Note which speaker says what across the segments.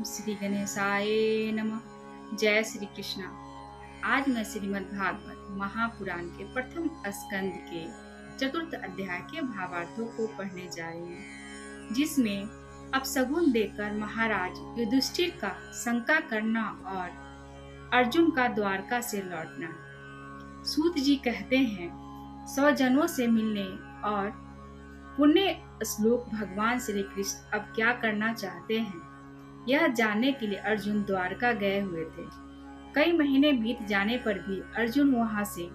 Speaker 1: श्री गणेशाय नमः। जय श्री कृष्णा। आज मैं श्रीमद् भागवत महापुराण के प्रथम स्कंद के चतुर्थ अध्याय के भावार्थों को पढ़ने जा रही हूँ, जिसमें अपशगुन देकर महाराज युधिष्ठिर का शंका करना और अर्जुन का द्वारका से लौटना। सूत जी कहते हैं, 100 जनों से मिलने और पुण्य श्लोक भगवान श्री कृष्ण अब क्या करना चाहते हैं, यह जानने के लिए अर्जुन द्वारका गए हुए थे। कई महीने बीत जाने पर भी अर्जुन वहां से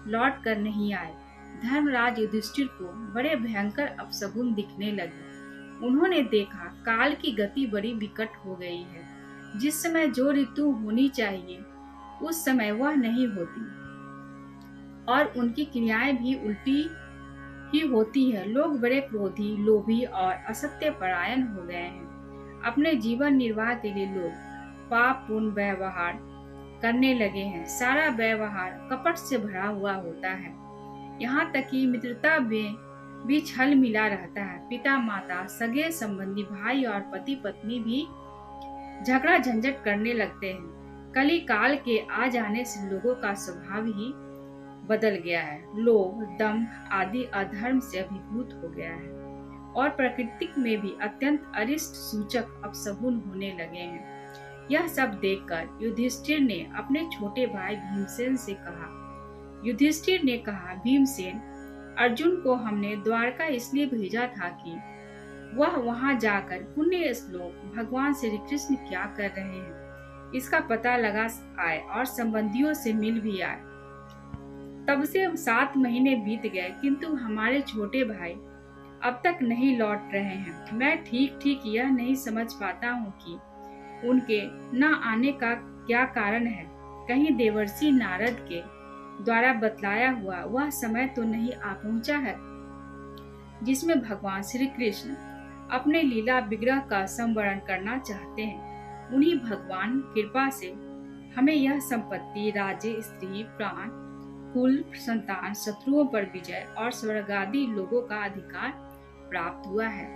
Speaker 1: लौट कर नहीं आए। धर्मराज युधिष्ठिर को बड़े भयंकर अपशगुन दिखने लगे। उन्होंने देखा काल की गति बड़ी विकट हो गई है। जिस समय जो ऋतु होनी चाहिए उस समय वह नहीं होती और उनकी क्रियाएं भी उल्टी ही होती है। लोग बड़े क्रोधी, लोभी और असत्य परायण हो गए हैं। अपने जीवन निर्वाह के लिए लोग पाप पूर्ण व्यवहार करने लगे हैं। सारा व्यवहार कपट से भरा हुआ होता है। यहाँ तक कि मित्रता में भी छल मिला रहता है। पिता माता, सगे संबंधी, भाई और पति पत्नी भी झगड़ा झंझट करने लगते हैं। कली काल के आ जाने से लोगों का स्वभाव ही बदल गया है। लोभ, दंभ आदि अधर्म से अभिभूत हो गया है और प्रकृति में भी अत्यंत अरिष्ट सूचक अपशगुन होने लगे हैं। यह सब देखकर युधिष्ठिर ने अपने छोटे भाई भीमसेन से कहा। युधिष्ठिर ने कहा, भीमसेन, अर्जुन को हमने द्वारका इसलिए भेजा था कि वह वहां जाकर पुण्य श्लोक भगवान श्री कृष्ण क्या कर रहे हैं इसका पता लगा आए और संबंधियों से मिल भी आए। तब से 7 महीने बीत गए, किंतु हमारे छोटे भाई अब तक नहीं लौट रहे हैं। मैं ठीक यह नहीं समझ पाता हूँ कि उनके न आने का क्या कारण है। कहीं देवर्षि नारद के द्वारा बतलाया हुआ वह समय तो नहीं आ पहुंचा है जिसमें भगवान श्री कृष्ण अपने लीला विग्रह का संवरण करना चाहते हैं। उन्हीं भगवान कृपा से हमें यह संपत्ति, राज्य, स्त्री, प्राण, कुल, संतान, शत्रुओं पर विजय और स्वर्ग आदि लोगों का अधिकार प्राप्त हुआ है।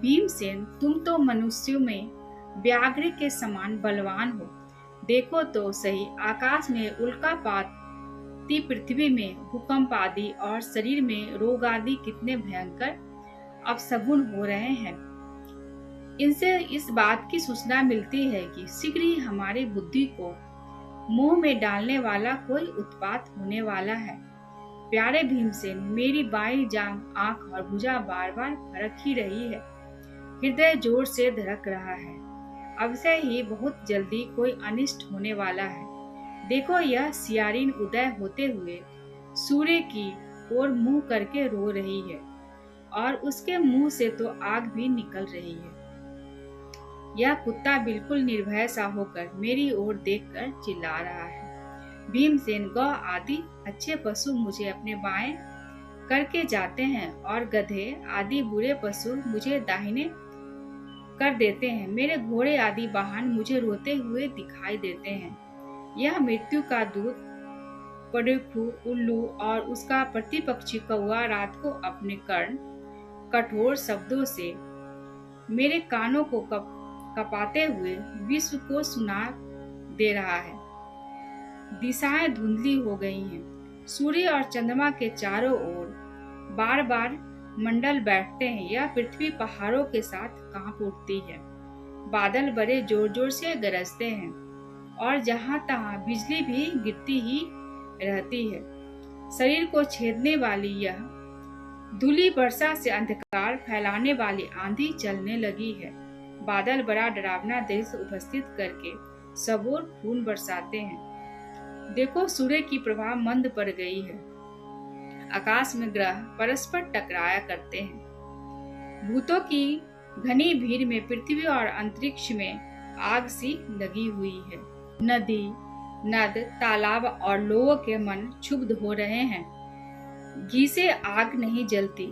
Speaker 1: भीमसेन, तुम तो मनुष्यों में व्याघ्र के समान बलवान हो। देखो तो सही, आकाश में उल्कापात, पृथ्वी में भूकंप आदि और शरीर में रोग आदि कितने भयंकर अपशगुन हो रहे हैं। इनसे इस बात की सूचना मिलती है कि शीघ्र ही हमारी बुद्धि को मुंह में डालने वाला कोई उत्पात होने वाला है। प्यारे भीमसेन, मेरी बाईं जांघ, आंख और भुजा बार बार फरक ही रही है। हृदय जोर से धड़क रहा है। अवश्य ही बहुत जल्दी कोई अनिष्ट होने वाला है। देखो, यह सियारिन उदय होते हुए सूर्य की ओर मुंह करके रो रही है और उसके मुंह से तो आग भी निकल रही है। यह कुत्ता बिल्कुल निर्भय सा होकर मेरी ओर देखकर चिल्ला रहा है। भीमसेन, गौ आदि अच्छे पशु मुझे अपने बाएं करके जाते हैं और गधे आदि बुरे पशु मुझे दाहिने कर देते हैं। मेरे घोड़े आदि वाहन मुझे रोते हुए दिखाई देते हैं। यह मृत्यु का दूत पडुखू, उल्लू और उसका प्रतिपक्षी कौवा रात को अपने कर्ण कठोर शब्दों से मेरे कानों को कपाते हुए विश्व को सुना दे रहा है। दिशाएं धुंधली हो गई हैं। सूर्य और चंद्रमा के चारों ओर बार बार मंडल बैठते हैं। यह पृथ्वी पहाड़ों के साथ कांप उठती है। बादल बड़े जोर जोर से गरजते हैं और जहां तहां बिजली भी गिरती ही रहती है। शरीर को छेदने वाली यह धूली वर्षा से अंधकार फैलाने वाली आंधी चलने लगी है। बादल बड़ा डरावना दृश्य उपस्थित करके सब ओर खून बरसाते हैं। देखो, सूर्य की प्रभा मंद पड़ गई है। आकाश में ग्रह परस्पर टकराया करते हैं। भूतों की घनी भीड़ में पृथ्वी और अंतरिक्ष में आग सी लगी हुई है। नदी, नद, तालाब और लोगों के मन क्षुब्ध हो रहे हैं। घी से आग नहीं जलती।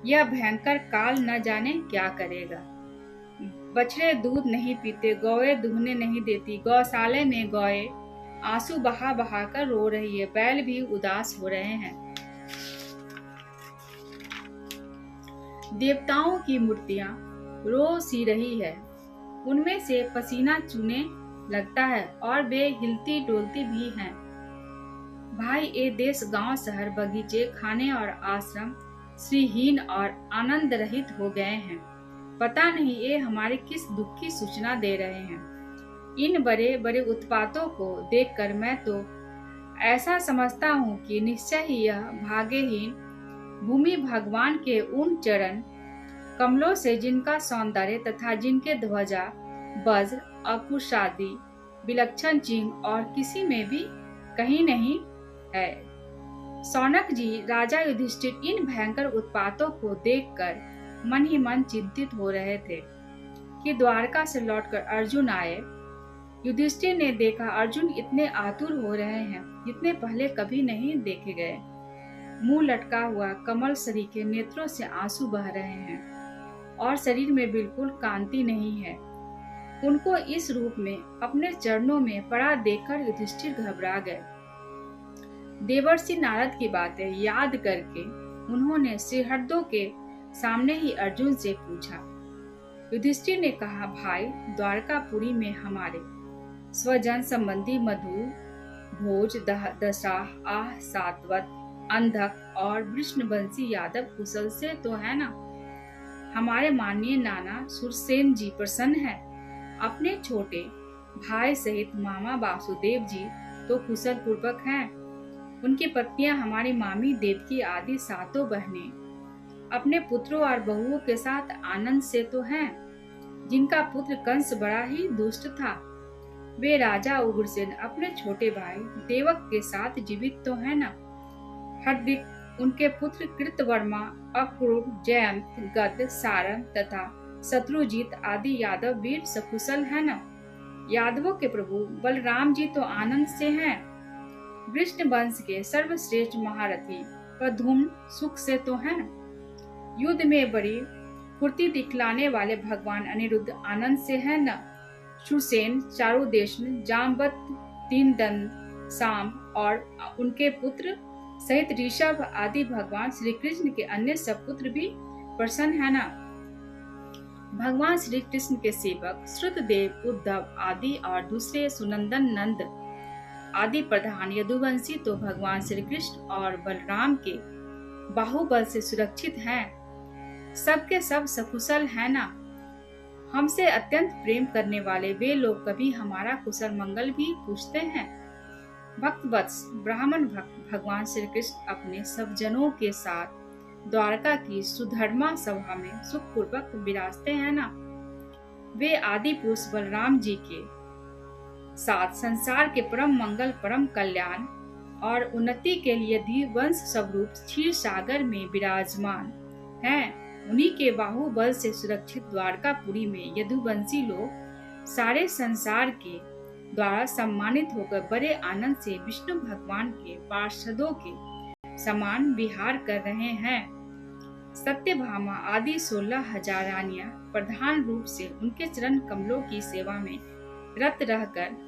Speaker 1: यह भयंकर काल न जाने क्या करेगा। बछड़े दूध नहीं पीते, गौएं दूहने नहीं देती। गौशाले में गौएं आंसू बहा बहा कर रो रही है। बैल भी उदास हो रहे हैं। देवताओं की मूर्तियां रो सी रही है। उनमें से पसीना चूने लगता है और वे हिलती डोलती भी हैं। भाई, ये देश गांव शहर बगीचे खाने और आश्रम श्रीहीन और आनंद रहित हो गए हैं। पता नहीं ये हमारे किस दुख की सूचना दे रहे हैं। इन बड़े बड़े उत्पातों को देखकर मैं तो ऐसा समझता हूँ कि निश्चय ही यह भाग्यहीन भूमि भगवान के उन चरण कमलों से जिनका सौंदर्य तथा जिनके ध्वजा वज्र अकुशादी विलक्षण चिन्ह और किसी में भी कहीं नहीं है। सौनक जी, राजा युधिष्ठिर इन भयंकर उत्पातों को देखकर मन ही मन चिंतित हो रहे थे कि द्वारका से लौटकर अर्जुन आए। युधिष्ठिर ने देखा अर्जुन इतने आतुर हो रहे हैं जितने पहले कभी नहीं देखे गए। मुंह लटका हुआ कमल सरीखे नेत्रों से आंसू बह रहे हैं और शरीर में बिल्कुल कांति नहीं है। उनको इस रूप में अपने चरणों में पड़ा देखकर युधिष्ठिर घबरा गए। देवर्षि नारद की बातें याद करके उन्होंने श्रीहर्दों के सामने ही अर्जुन से पूछा। युधिष्ठिर ने कहा, भाई, द्वारकापुरी में हमारे स्वजन संबंधी मधु, भोज, दशाह, आह, सातवत, अंधक और वृष्णवंशी यादव कुशल से तो है ना? हमारे माननीय नाना सुरसेन जी प्रसन्न है। अपने छोटे भाई सहित मामा वासुदेव जी तो कुशल पूर्वक हैं। उनकी पत्नियां हमारी मामी देवकी आदि सातों बहनें अपने पुत्रों और बहुओं के साथ आनंद से तो हैं। जिनका पुत्र कंस बड़ा ही दुष्ट था, वे राजा उग्रसेन अपने छोटे भाई देवक के साथ जीवित तो है ना? हार्दिक उनके पुत्र कृतवर्मा, अक्रूर, जयंत, गद, सारंग तथा शत्रुजीत आदि यादव वीर सकुशल है न? यादवों के प्रभु बलराम जी तो आनंद से हैं। वृष्ण वंश के सर्वश्रेष्ठ महारथी प्रद्युम्न सुख से तो हैं। युद्ध में बड़ी फुर्ती दिखलाने वाले भगवान अनिरुद्ध आनंद से है न? सुरसेन, चारुदेशन, जामवत, तीन दंड, साम और उनके पुत्र सहित ऋषभ आदि भगवान श्री कृष्ण के अन्य सब पुत्र भी प्रसन्न है ना? भगवान श्री कृष्ण के सेवक श्रुतदेव, उद्धव आदि और दूसरे सुनंदन, नंद आदि प्रधान यदुवंशी तो भगवान श्री कृष्ण और बलराम के बाहुबल से सुरक्षित हैं। सबके सब सकुशल है ना? हमसे अत्यंत प्रेम करने वाले वे लोग कभी हमारा कुशल मंगल भी पूछते हैं। भक्तवत्स ब्राह्मण भक्त भगवान श्री कृष्ण अपने सब जनों के साथ द्वारका की सुधर्मा सभा में सुखपूर्वक विराजते हैं ना? वे आदि पुरुष बलराम जी के साथ संसार के परम मंगल, परम कल्याण और उन्नति के लिए द्विवंश स्वरूप क्षीर सागर में विराजमान हैं। उन्हीं के बाहुबल से सुरक्षित द्वारकापुरी में यदुवंशी लोग सारे संसार के द्वारा सम्मानित होकर बड़े आनंद से विष्णु भगवान के पार्षदों के समान विहार कर रहे हैं। सत्यभामा आदि 16,000 रानियां प्रधान रूप से उनके चरण कमलों की सेवा में रत रहकर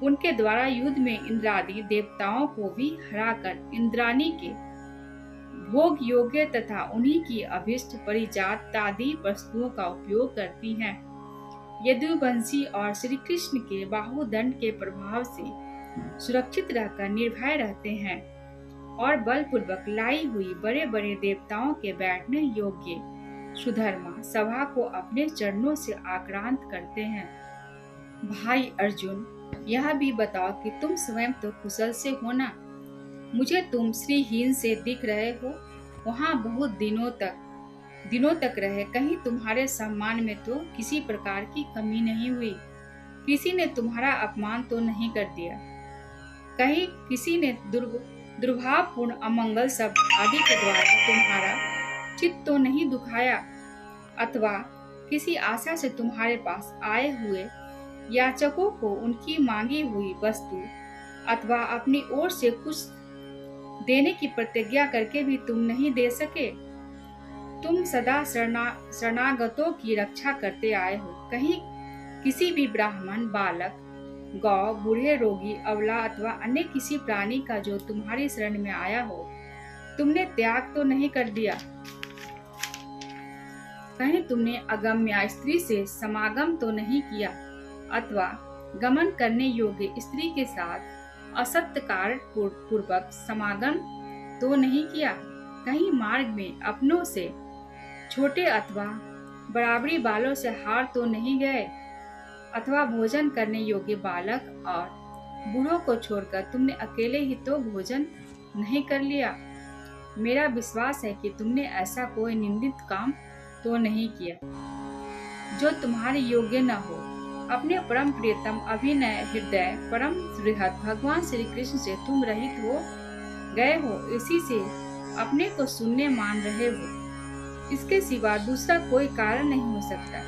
Speaker 1: उनके द्वारा युद्ध में इंद्रादि देवताओं को भी हराकर इंद्राणी के भोग योग्य तथा उन्हीं की अभिष्ट परिजात आदि वस्तुओं का उपयोग करती हैं। यदुवंशी और श्री कृष्ण के बाहुदंड के प्रभाव से सुरक्षित रहकर निर्भय रहते हैं और बलपूर्वक लाई हुई बड़े बड़े देवताओं के बैठने योग्य सुधर्मा सभा को अपने चरणों से आक्रांत करते हैं। भाई अर्जुन, यह भी बताओ कि तुम स्वयं तो कुशल से हो ना? मुझे तुम श्रीहीन से दिख रहे हो। वहाँ बहुत दिनों तक रहे, कहीं तुम्हारे सम्मान में तो किसी प्रकार की कमी नहीं हुई। किसी ने तुम्हारा अपमान तो नहीं कर दिया? कहीं किसी ने दुर्भावपूर्ण अमंगल शब्द आदि के द्वारा तुम्हारा चित्त तो नहीं दुखाया? अथवा किसी आशा से तुम्हारे पास आए हुए याचकों को उनकी मांगी हुई वस्तु अथवा अपनी ओर से कुछ देने की प्रतिज्ञा करके भी तुम नहीं दे सके? तुम सदा शरणागतों की रक्षा करते आए हो। कहीं किसी भी ब्राह्मण, बालक, गौ, बूढ़े, रोगी, अबला अथवा अन्य किसी प्राणी का जो तुम्हारी शरण में आया हो, तुमने त्याग तो नहीं कर दिया? कहीं तुमने अगम्य स्त्री से समागम तो नहीं किया, अथवा गमन करने योग्य स्त्री के साथ असत्य कारण पूर्वक समागम तो नहीं किया। कहीं मार्ग में अपनों से छोटे अथवा बराबरी बालों से हार तो नहीं गए, अथवा भोजन करने योग्य बालक और बूढ़ों को छोड़कर तुमने अकेले ही तो भोजन नहीं कर लिया। मेरा विश्वास है कि तुमने ऐसा कोई निंदित काम तो नहीं किया जो तुम्हारे योग्य न हो। अपने परम प्रियतम अभिनय हृदय परम सुहृद भगवान श्री कृष्ण से तुम रहित हो गए हो, इसी से अपने को शून्य मान रहे हो। इसके सिवा दूसरा कोई कारण नहीं हो सकता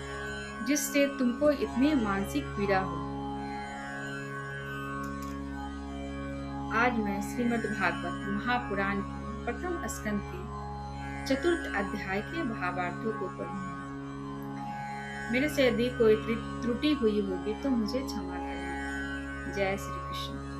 Speaker 1: जिससे तुमको इतनी मानसिक पीड़ा हो। आज मैं श्रीमद् भागवत महापुराण के प्रथम स्कंद के चतुर्थ अध्याय के भावार्थों को पढ़ूंगा। मेरे से यदि कोई त्रुटि हुई होगी तो मुझे क्षमा करना। जय श्री कृष्ण।